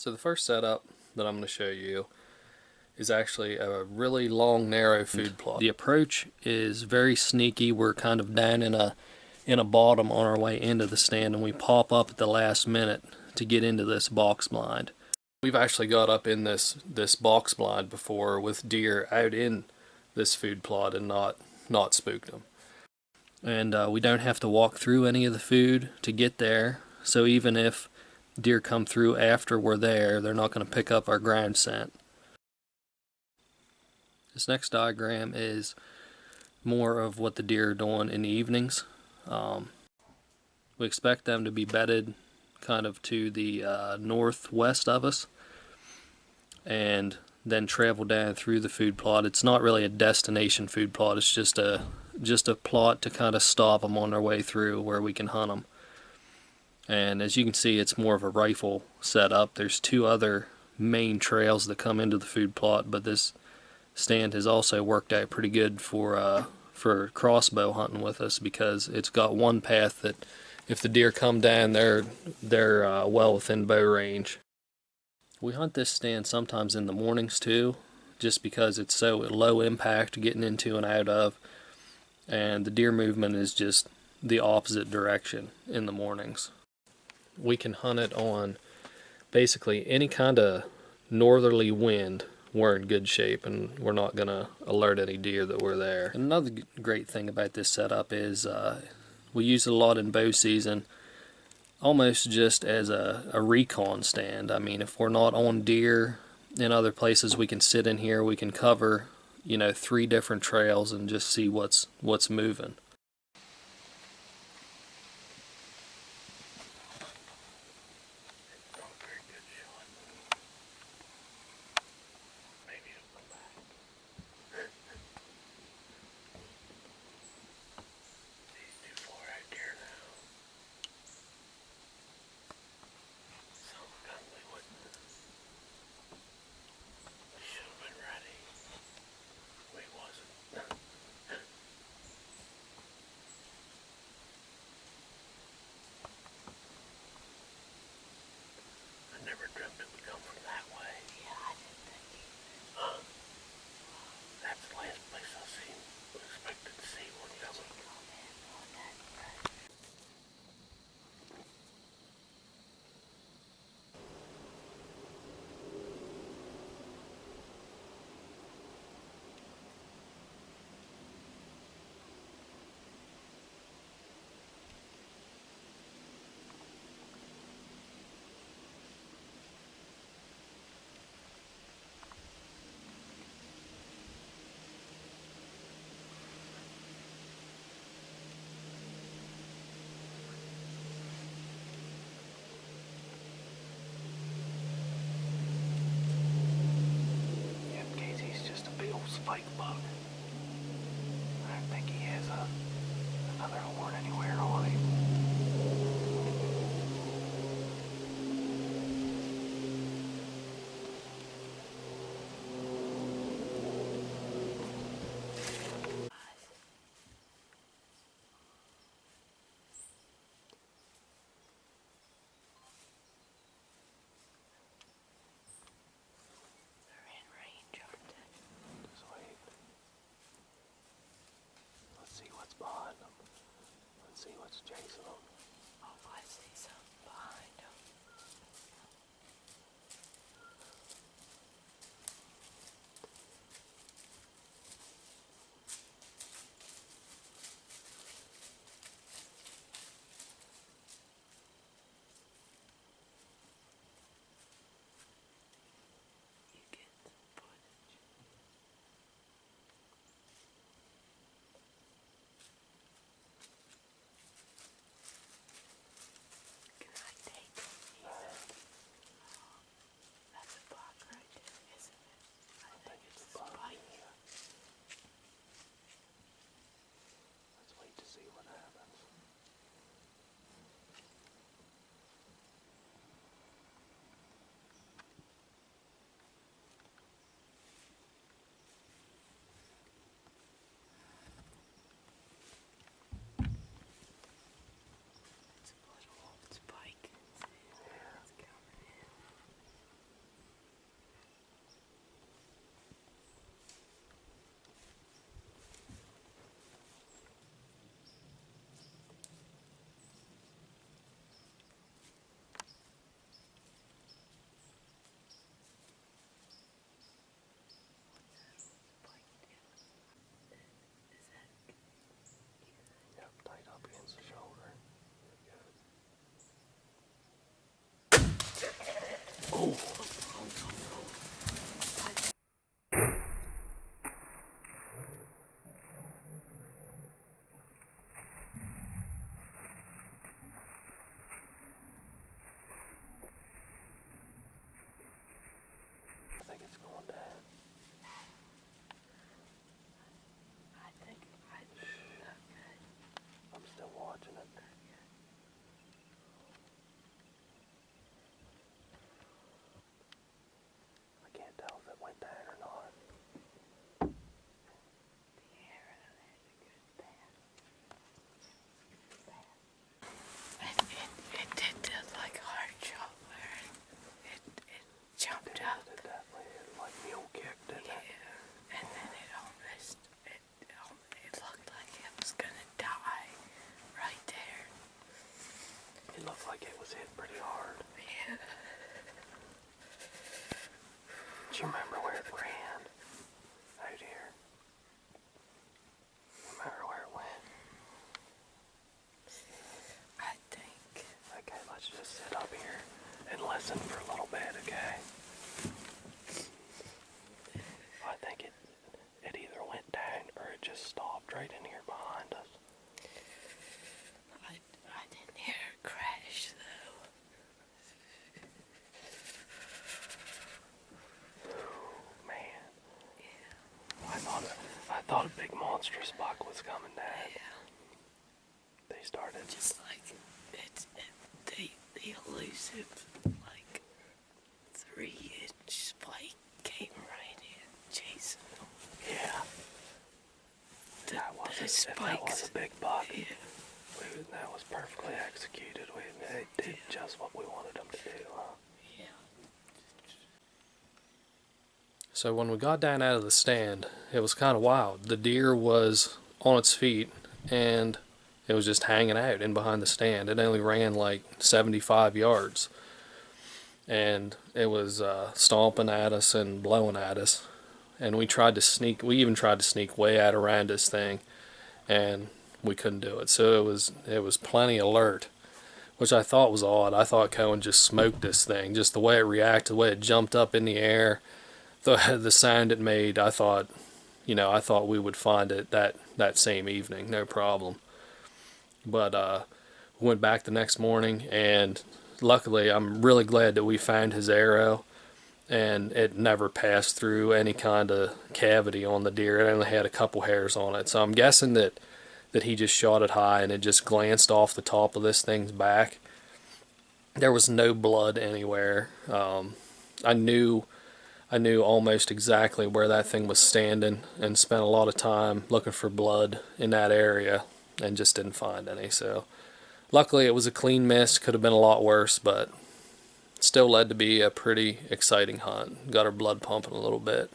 So the first setup that I'm going to show you is actually a really long, narrow food plot. The approach is very sneaky. We're kind of down in a bottom on our way into the stand, and we pop up at the last minute to get into this box blind. We've actually got up in this box blind before with deer out in this food plot and not spooked them. And we don't have to walk through any of the food to get there, so even if deer come through after we're there, they're not going to pick up our ground scent. This next diagram is more of what the deer are doing in the evenings. We expect them to be bedded kind of to the northwest of us and then travel down through the food plot. It's not really a destination food plot, it's just a plot to kind of stop them on their way through where we can hunt them. And as you can see, it's more of a rifle setup. There's two other main trails that come into the food plot, but this stand has also worked out pretty good for crossbow hunting with us, because it's got one path that if the deer come down, they're well within bow range. We hunt this stand sometimes in the mornings too, just because it's so low impact getting into and out of, and the deer movement is just the opposite direction in the mornings. We can hunt it on basically any kind of northerly wind. We're in good shape, and we're not going to alert any deer that we're there. And another great thing about this setup is we use it a lot in bow season, almost just as a recon stand. I mean, if we're not on deer in other places, we can sit in here, we can cover, 3 different trails and just see what's moving. Spike bug. I don't think he has another horn anywhere on him. They're in range, aren't they? Just wait. that or not. It did like a hard shot where it jumped up. It definitely like mule kicked, didn't it? And then it looked like it was gonna die right there. It looked like it was hit pretty hard. Yeah. Do you remember where it ran? Out here. Remember where it went? I think. Okay, let's just sit up here and listen for a little bit, okay? I think it either went down or it just stopped right in here behind us. I didn't hear it crash though. Man, Yeah. I thought a big monstrous buck was coming down. Yeah. They started Just like the elusive like 3-inch spike came right in chasing them. yeah. The That was a spikes. big buck. Yeah. That was perfectly executed. They did just what we wanted them to do, huh? Yeah. So when we got down out of the stand, it was kind of wild. The deer was on its feet and it was just hanging out in behind the stand. It only ran like 75 yards. And it was stomping at us and blowing at us. And we even tried to sneak way out around this thing, and we couldn't do it. So it was plenty alert, which I thought was odd. I thought Cohen just smoked this thing, just the way it reacted, the way it jumped up in the air, the sound it made. I thought we would find it that same evening, no problem. But we went back the next morning, and luckily, I'm really glad that we found his arrow, and it never passed through any kind of cavity on the deer. It only had a couple hairs on it. So I'm guessing that he just shot it high and it just glanced off the top of this thing's back. There was no blood anywhere. I knew almost exactly where that thing was standing and spent a lot of time looking for blood in that area and just didn't find any. So luckily it was a clean miss. Could have been a lot worse, but still led to be a pretty exciting hunt. Got our blood pumping a little bit.